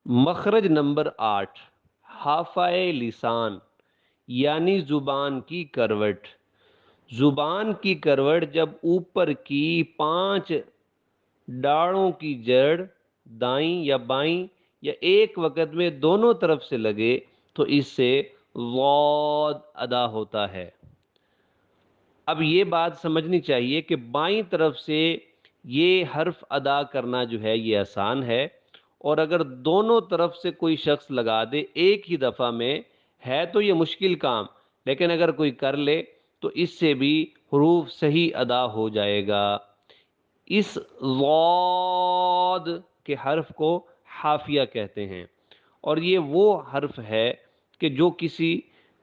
مخرج نمبر 8، حافۂ لسان یعنی زبان کی کروٹ۔ زبان کی کروٹ جب اوپر کی 5 ڈاڑوں کی جڑ دائیں یا بائیں یا ایک وقت میں دونوں طرف سے لگے تو اس سے ضاد ادا ہوتا ہے۔ اب یہ بات سمجھنی چاہیے کہ بائیں طرف سے یہ حرف ادا کرنا جو ہے یہ آسان ہے، اور اگر دونوں طرف سے کوئی شخص لگا دے ایک ہی دفعہ میں ہے تو یہ مشکل کام، لیکن اگر کوئی کر لے تو اس سے بھی حروف صحیح ادا ہو جائے گا۔ اس ضاد کے حرف کو حافیہ کہتے ہیں، اور یہ وہ حرف ہے کہ جو کسی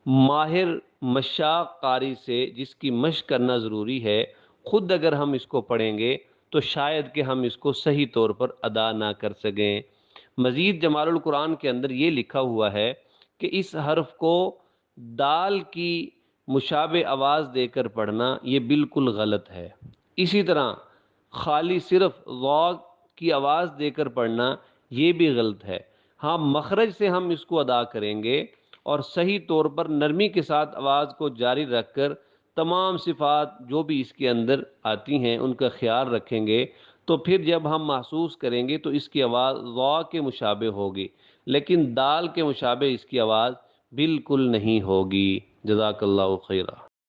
ماہر مشاق قاری سے جس کی مشق کرنا ضروری ہے، خود اگر ہم اس کو پڑھیں گے تو شاید کہ ہم اس کو صحیح طور پر ادا نہ کر سکیں۔ مزید جمال القرآن کے اندر یہ لکھا ہوا ہے کہ اس حرف کو دال کی مشابہ آواز دے کر پڑھنا یہ بالکل غلط ہے۔ اسی طرح خالی صرف ضاد کی آواز دے کر پڑھنا یہ بھی غلط ہے۔ ہاں، مخرج سے ہم اس کو ادا کریں گے اور صحیح طور پر نرمی کے ساتھ آواز کو جاری رکھ کر تمام صفات جو بھی اس کے اندر آتی ہیں ان کا خیال رکھیں گے تو پھر جب ہم محسوس کریں گے تو اس کی آواز ضا کے مشابہ ہوگی، لیکن دال کے مشابہ اس کی آواز بالکل نہیں ہوگی۔ جزاک اللہ خیرہ۔